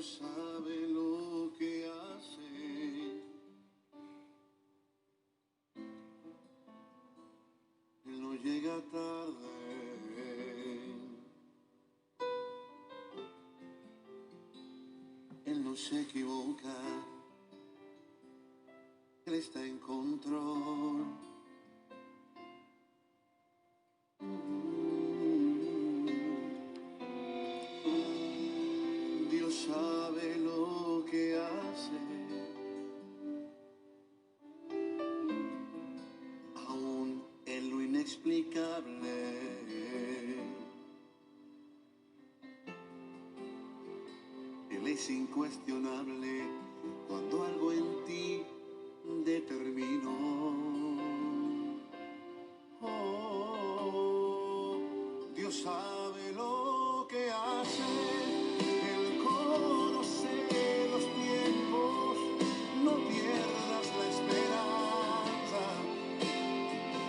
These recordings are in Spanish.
Dios sabe lo que hace. Él no llega tarde. Él no se equivoca. Él está en control. Dios sabe lo que hace. Aún en lo inexplicable. Él es incuestionable cuando algo en ti determinó. Dios sabe lo que hace. Él conoce los tiempos. No pierdas la esperanza.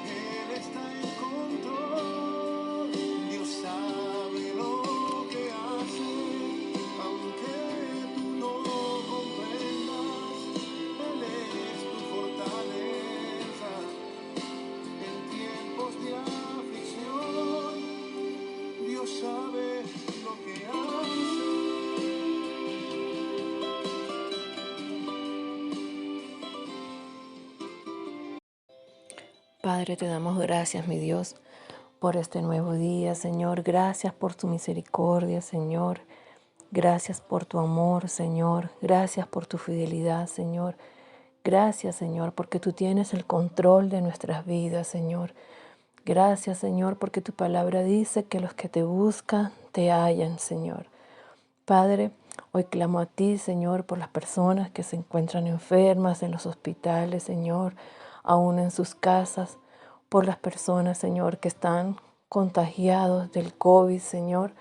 Él está en control. Dios sabe lo que hace. Aunque tú no comprendas, Él es tu fortaleza. En tiempos de aflicción, Dios sabe lo que hace. Padre, te damos gracias, mi Dios, por este nuevo día, Señor. Gracias por tu misericordia, Señor. Gracias por tu amor, Señor. Gracias por tu fidelidad, Señor. Gracias, Señor, porque tú tienes el control de nuestras vidas, Señor. Gracias, Señor, porque tu palabra dice que los que te buscan te hallan, Señor. Padre, hoy clamo a ti, Señor, por las personas que se encuentran enfermas en los hospitales, Señor, aún en sus casas, por las personas, Señor, que están contagiados del COVID, Señor.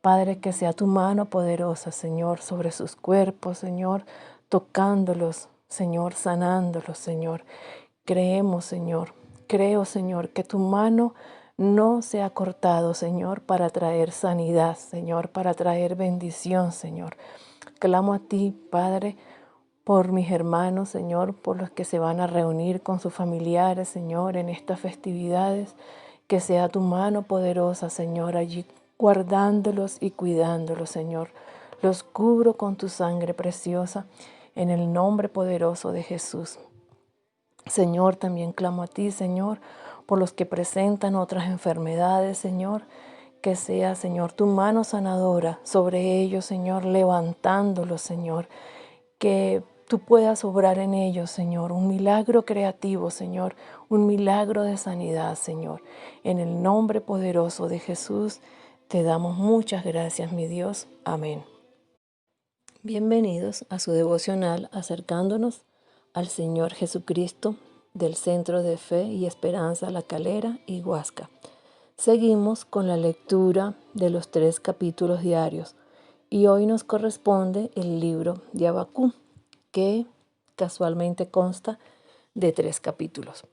Padre, que sea tu mano poderosa, Señor, sobre sus cuerpos, Señor, tocándolos, Señor, sanándolos, Señor. Creemos, Señor, creo, Señor, que tu mano no se ha cortado, Señor, para traer sanidad, Señor, para traer bendición, Señor. Clamo a ti, Padre, por mis hermanos, Señor, por los que se van a reunir con sus familiares, Señor, en estas festividades. Que sea tu mano poderosa, Señor, allí guardándolos y cuidándolos, Señor. Los cubro con tu sangre preciosa, en el nombre poderoso de Jesús. Señor, también clamo a ti, Señor, por los que presentan otras enfermedades, Señor. Que sea, Señor, tu mano sanadora sobre ellos, Señor, levantándolos, Señor. Que tú puedas obrar en ellos, Señor, un milagro creativo, Señor, un milagro de sanidad, Señor. En el nombre poderoso de Jesús, te damos muchas gracias, mi Dios. Amén. Bienvenidos a su devocional acercándonos al Señor Jesucristo del Centro de Fe y Esperanza La Calera y Huasca. Seguimos con la lectura de los 3 capítulos diarios y hoy nos corresponde el libro de Habacuc, que casualmente consta de 3 capítulos.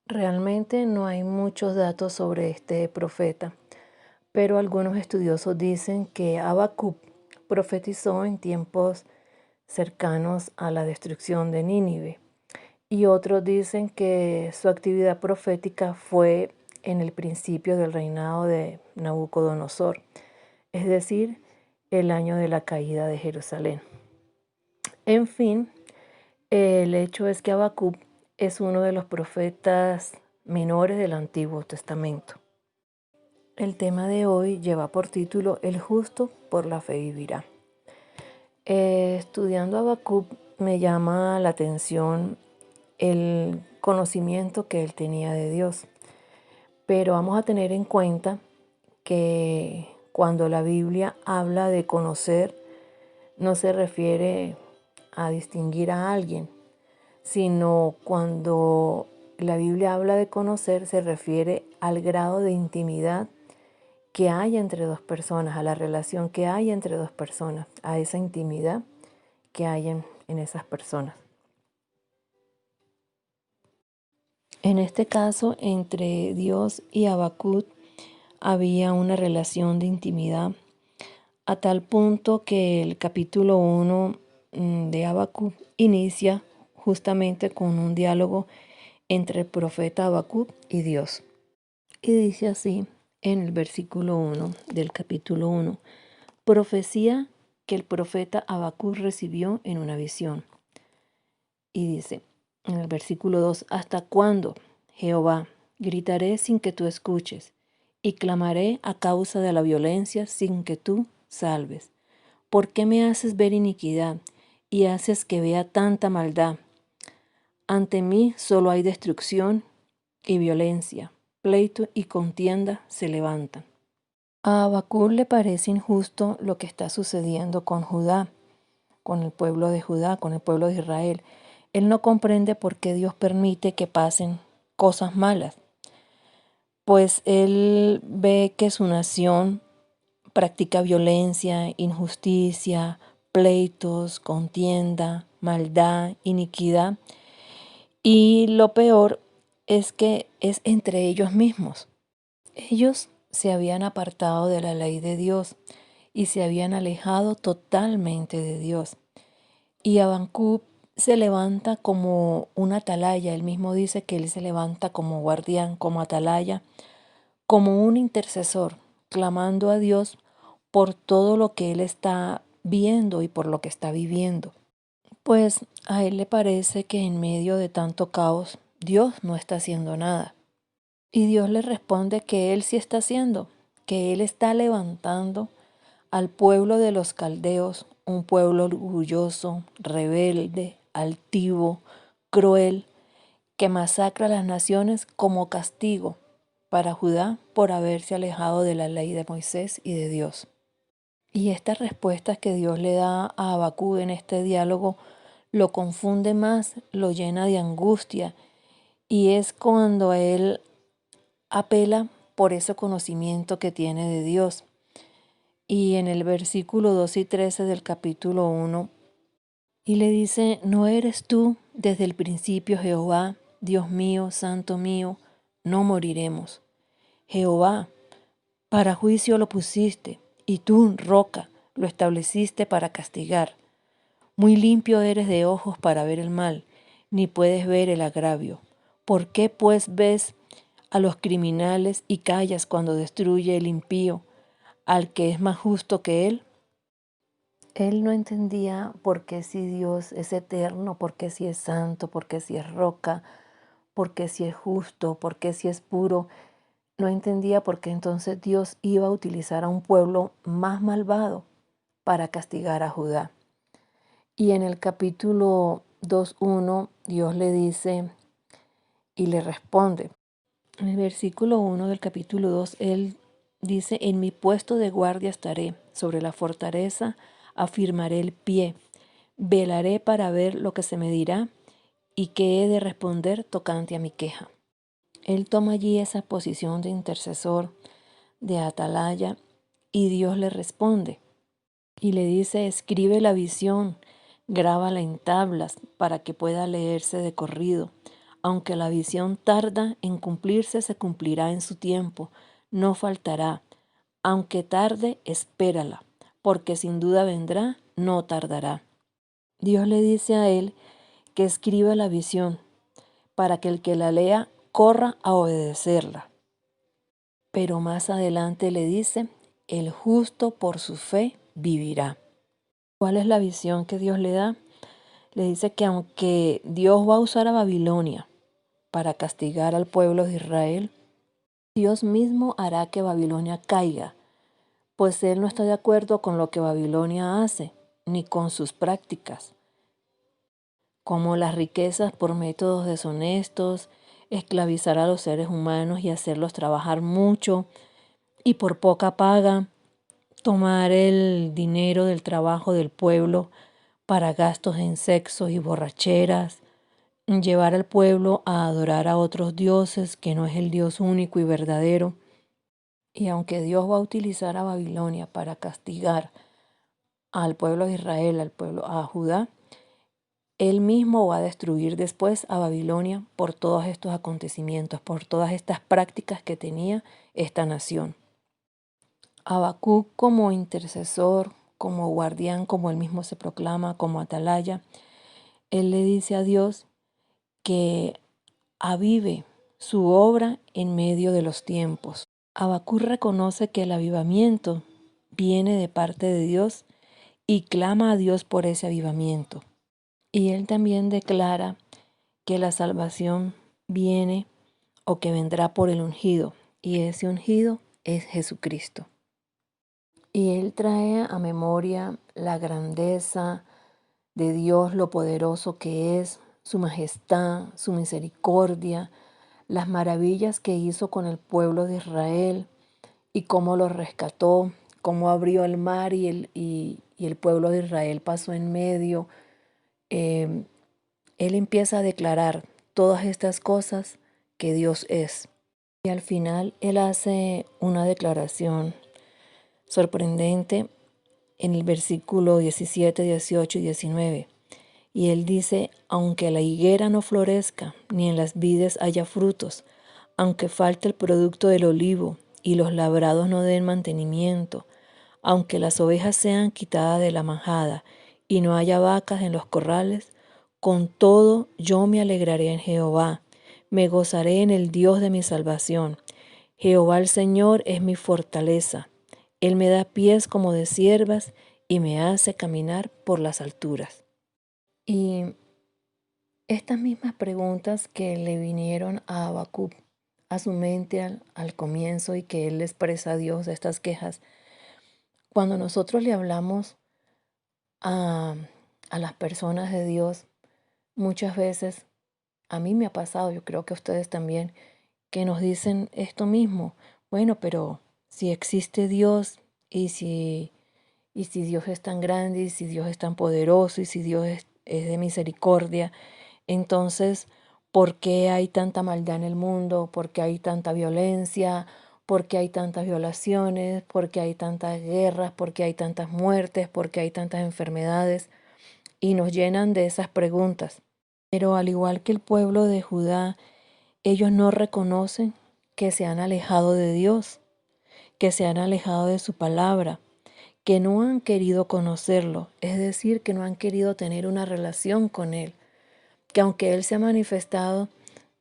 Realmente no hay muchos datos sobre este profeta, pero algunos estudiosos dicen que Habacuc profetizó en tiempos cercanos a la destrucción de Nínive, y otros dicen que su actividad profética fue en el principio del reinado de Nabucodonosor, es decir, el año de la caída de Jerusalén. En fin, el hecho es que Habacuc es uno de los profetas menores del Antiguo Testamento. El tema de hoy lleva por título El justo por la fe vivirá. Estudiando Habacuc me llama la atención el conocimiento que él tenía de Dios. Pero vamos a tener en cuenta que cuando la Biblia habla de conocer, no se refiere a distinguir a alguien, sino cuando la Biblia habla de conocer, se refiere al grado de intimidad que hay entre dos personas, a la relación que hay entre dos personas, a esa intimidad que hay en esas personas. En este caso, entre Dios y Habacuc había una relación de intimidad, a tal punto que el capítulo 1 de Habacuc inicia justamente con un diálogo entre el profeta Habacuc y Dios. Y dice así en el versículo 1 del capítulo 1, profecía que el profeta Habacuc recibió en una visión. Y dice en el versículo 2, ¿hasta cuándo, Jehová? Gritaré sin que tú escuches, y clamaré a causa de la violencia sin que tú salves. ¿Por qué me haces ver iniquidad y haces que vea tanta maldad? Ante mí solo hay destrucción y violencia, pleito y contienda se levantan. A Habacuc le parece injusto lo que está sucediendo con Judá, con el pueblo de Judá, con el pueblo de Israel. Él no comprende por qué Dios permite que pasen cosas malas, pues él ve que su nación practica violencia, injusticia, pleitos, contienda, maldad, iniquidad, y lo peor es que es entre ellos mismos. Ellos se habían apartado de la ley de Dios y se habían alejado totalmente de Dios. Y Habacuc se levanta como una atalaya. Él mismo dice que él se levanta como guardián, como atalaya, como un intercesor, clamando a Dios por todo lo que él está viendo y por lo que está viviendo. Pues a él le parece que en medio de tanto caos, Dios no está haciendo nada. Y Dios le responde que él sí está haciendo, que él está levantando al pueblo de los caldeos, un pueblo orgulloso, rebelde, altivo, cruel, que masacra a las naciones como castigo para Judá por haberse alejado de la ley de Moisés y de Dios. Y estas respuestas que Dios le da a Habacuc en este diálogo lo confunde más, lo llena de angustia, y es cuando él apela por ese conocimiento que tiene de Dios. Y en el versículo 2 y 13 del capítulo 1, y le dice, ¿no eres tú desde el principio, Jehová, Dios mío, santo mío? No moriremos. Jehová, para juicio lo pusiste, y tú, roca, lo estableciste para castigar. Muy limpio eres de ojos para ver el mal, ni puedes ver el agravio. ¿Por qué pues ves a los criminales y callas cuando destruye el impío al que es más justo que él? Él no entendía por qué si Dios es eterno, por qué si es santo, por qué si es roca, por qué si es justo, por qué si es puro. No entendía por qué entonces Dios iba a utilizar a un pueblo más malvado para castigar a Judá. Y en el capítulo 2:1 Dios le dice y le responde. En el versículo 1 del capítulo 2 él dice, en mi puesto de guardia estaré, sobre la fortaleza afirmaré el pie, velaré para ver lo que se me dirá y qué he de responder tocante a mi queja. Él toma allí esa posición de intercesor, de atalaya, y Dios le responde y le dice, escribe la visión, grábala en tablas para que pueda leerse de corrido. Aunque la visión tarda en cumplirse, se cumplirá en su tiempo, no faltará. Aunque tarde, espérala, porque sin duda vendrá, no tardará. Dios le dice a él que escriba la visión, para que el que la lea corra a obedecerla. Pero más adelante le dice, el justo por su fe vivirá. ¿Cuál es la visión que Dios le da? Le dice que aunque Dios va a usar a Babilonia para castigar al pueblo de Israel, Dios mismo hará que Babilonia caiga, pues Él no está de acuerdo con lo que Babilonia hace, ni con sus prácticas, como las riquezas por métodos deshonestos, esclavizar a los seres humanos y hacerlos trabajar mucho y por poca paga, tomar el dinero del trabajo del pueblo para gastos en sexo y borracheras, llevar al pueblo a adorar a otros dioses que no es el Dios único y verdadero. Y aunque Dios va a utilizar a Babilonia para castigar al pueblo de Israel, a Judá, Él mismo va a destruir después a Babilonia por todos estos acontecimientos, por todas estas prácticas que tenía esta nación. Habacuc, como intercesor, como guardián, como él mismo se proclama, como atalaya, él le dice a Dios que avive su obra en medio de los tiempos. Habacuc reconoce que el avivamiento viene de parte de Dios y clama a Dios por ese avivamiento. Y él también declara que la salvación viene o que vendrá por el ungido, y ese ungido es Jesucristo. Y él trae a memoria la grandeza de Dios, lo poderoso que es, su majestad, su misericordia, las maravillas que hizo con el pueblo de Israel y cómo lo rescató, cómo abrió el mar y el pueblo de Israel pasó en medio. Él empieza a declarar todas estas cosas que Dios es. Y al final él hace una declaración sorprendente en el versículo 17, 18 y 19. Y él dice, aunque la higuera no florezca, ni en las vides haya frutos, aunque falte el producto del olivo, y los labrados no den mantenimiento, aunque las ovejas sean quitadas de la majada, y no haya vacas en los corrales, con todo yo me alegraré en Jehová, me gozaré en el Dios de mi salvación. Jehová el Señor es mi fortaleza. Él me da pies como de ciervas y me hace caminar por las alturas. Y estas mismas preguntas que le vinieron a Habacuc a su mente al comienzo y que él le expresa a Dios estas quejas, cuando nosotros le hablamos a, a las personas de Dios, muchas veces, a mí me ha pasado, yo creo que a ustedes también, que nos dicen esto mismo. Bueno, pero si existe Dios y si Dios es tan grande y si Dios es tan poderoso y si Dios es de misericordia, entonces, ¿por qué hay tanta maldad en el mundo? ¿Por qué hay tanta violencia? ¿Por qué hay tantas violaciones? ¿Por qué hay tantas guerras? ¿Por qué hay tantas muertes? ¿Por qué hay tantas enfermedades? Y nos llenan de esas preguntas. Pero al igual que el pueblo de Judá, ellos no reconocen que se han alejado de Dios, que se han alejado de su palabra, que no han querido conocerlo, es decir, que no han querido tener una relación con Él, que aunque Él se ha manifestado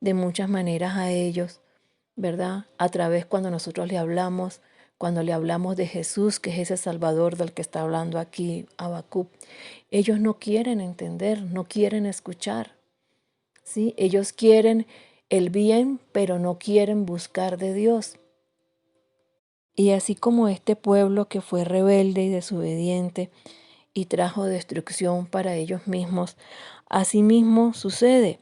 de muchas maneras a ellos, ¿verdad? A través cuando nosotros le hablamos, cuando le hablamos de Jesús, que es ese Salvador del que está hablando aquí Habacuc, ellos no quieren entender, no quieren escuchar, ¿sí? Ellos quieren el bien, pero no quieren buscar de Dios. Y así como este pueblo que fue rebelde y desobediente y trajo destrucción para ellos mismos, asimismo sucede.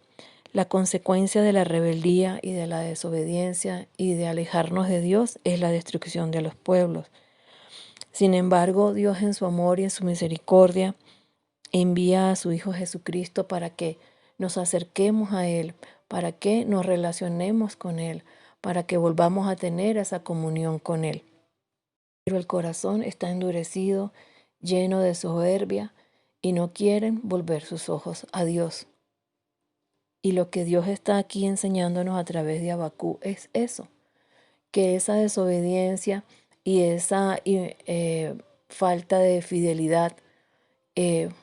La consecuencia de la rebeldía y de la desobediencia y de alejarnos de Dios es la destrucción de los pueblos. Sin embargo, Dios en su amor y en su misericordia envía a su Hijo Jesucristo para que nos acerquemos a Él, para que nos relacionemos con Él, para que volvamos a tener esa comunión con Él. Pero el corazón está endurecido, lleno de soberbia, y no quieren volver sus ojos a Dios. Y lo que Dios está aquí enseñándonos a través de Habacuc es eso, que esa desobediencia y esa falta de fidelidad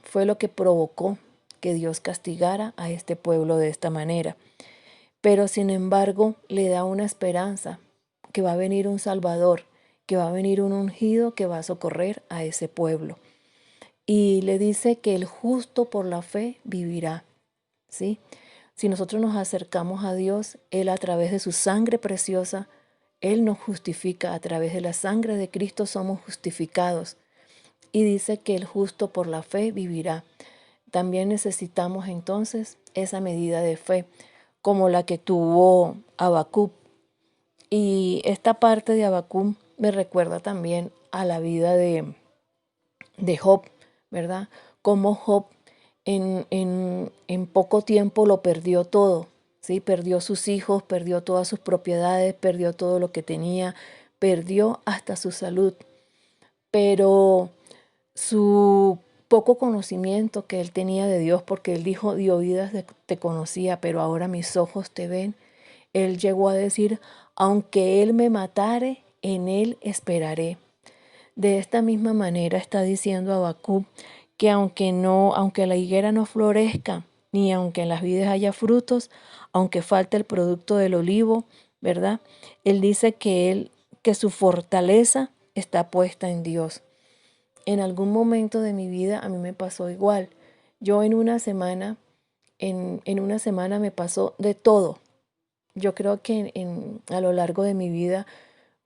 fue lo que provocó que Dios castigara a este pueblo de esta manera. Pero sin embargo le da una esperanza, que va a venir un Salvador, que va a venir un ungido que va a socorrer a ese pueblo. Y le dice que el justo por la fe vivirá, ¿sí? Si nosotros nos acercamos a Dios, Él a través de su sangre preciosa, Él nos justifica. A través de la sangre de Cristo somos justificados. Y dice que el justo por la fe vivirá. También necesitamos entonces esa medida de fe, como la que tuvo Habacuc. Y esta parte de Habacuc me recuerda también a la vida de Job, ¿verdad? Como Job en poco tiempo lo perdió todo, ¿sí? Perdió sus hijos, perdió todas sus propiedades, perdió todo lo que tenía, perdió hasta su salud. Pero su poco conocimiento que él tenía de Dios, porque él dijo, de oídas te conocía, pero ahora mis ojos te ven. Él llegó a decir, aunque él me matare, en él esperaré. De esta misma manera está diciendo Habacuc que aunque la higuera no florezca, ni aunque en las vides haya frutos, aunque falte el producto del olivo, ¿verdad? Él dice que su fortaleza está puesta en Dios. En algún momento de mi vida a mí me pasó igual. Yo en una semana me pasó de todo. Yo creo que a lo largo de mi vida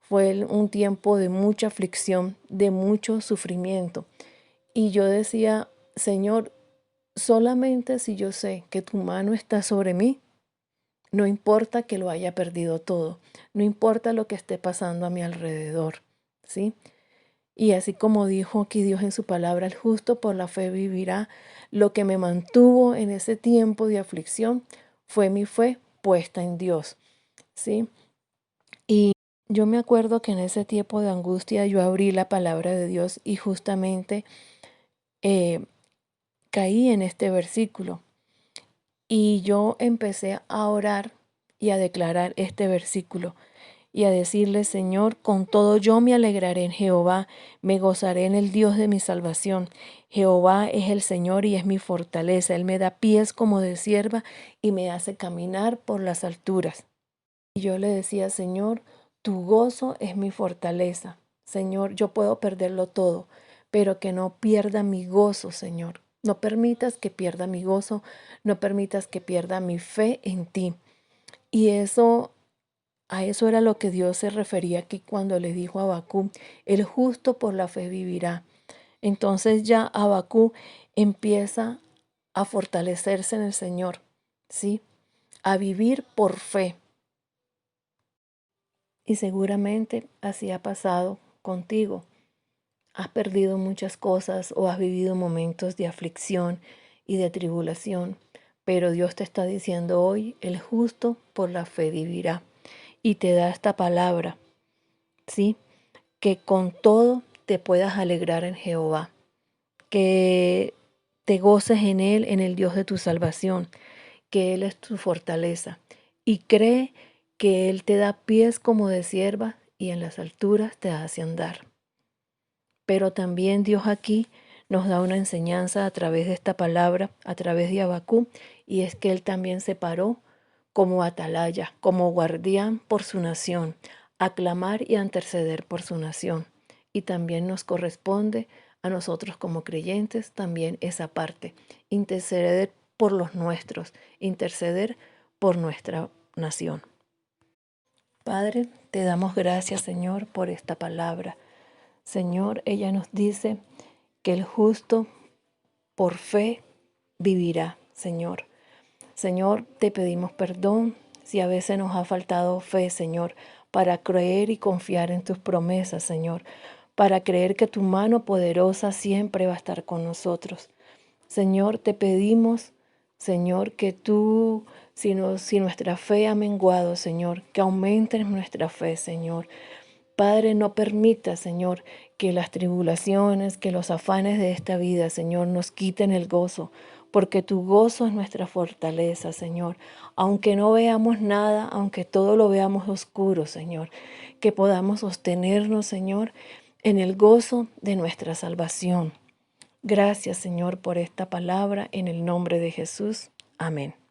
fue un tiempo de mucha aflicción, de mucho sufrimiento. Y yo decía, Señor, solamente si yo sé que tu mano está sobre mí, no importa que lo haya perdido todo, no importa lo que esté pasando a mi alrededor, ¿sí? Y así como dijo aquí Dios en su palabra, el justo por la fe vivirá. Lo que me mantuvo en ese tiempo de aflicción fue mi fe puesta en Dios, ¿sí? Y yo me acuerdo que en ese tiempo de angustia yo abrí la palabra de Dios y justamente caí en este versículo. Y yo empecé a orar y a declarar este versículo y a decirle, Señor, con todo yo me alegraré en Jehová, me gozaré en el Dios de mi salvación. Jehová es el Señor y es mi fortaleza. Él me da pies como de sierva y me hace caminar por las alturas. Y yo le decía, Señor, tu gozo es mi fortaleza. Señor, yo puedo perderlo todo, pero que no pierda mi gozo, Señor. No permitas que pierda mi gozo, no permitas que pierda mi fe en ti. Y a eso era lo que Dios se refería aquí cuando le dijo a Habacuc, el justo por la fe vivirá. Entonces ya Habacuc empieza a fortalecerse en el Señor, ¿sí? A vivir por fe. Y seguramente así ha pasado contigo. Has perdido muchas cosas o has vivido momentos de aflicción y de tribulación, pero Dios te está diciendo hoy, el justo por la fe vivirá. Y te da esta palabra, ¿sí? Que con todo te puedas alegrar en Jehová, que te goces en Él, en el Dios de tu salvación, que Él es tu fortaleza. Y cree que Él te da pies como de sierva y en las alturas te hace andar. Pero también Dios aquí nos da una enseñanza a través de esta palabra, a través de Habacuc, y es que Él también se paró como atalaya, como guardián por su nación, a clamar y a interceder por su nación. Y también nos corresponde a nosotros como creyentes también esa parte, interceder por los nuestros, interceder por nuestra nación. Padre, te damos gracias, Señor, por esta palabra. Señor, ella nos dice que el justo por fe vivirá, Señor. Señor, te pedimos perdón si a veces nos ha faltado fe, Señor, para creer y confiar en tus promesas, Señor, para creer que tu mano poderosa siempre va a estar con nosotros. Señor, te pedimos, Señor, que tú, si nuestra fe ha menguado, Señor, que aumentes nuestra fe, Señor. Padre, no permita, Señor, que las tribulaciones, que los afanes de esta vida, Señor, nos quiten el gozo, porque tu gozo es nuestra fortaleza, Señor. Aunque no veamos nada, aunque todo lo veamos oscuro, Señor, que podamos sostenernos, Señor, en el gozo de nuestra salvación. Gracias, Señor, por esta palabra, en el nombre de Jesús. Amén.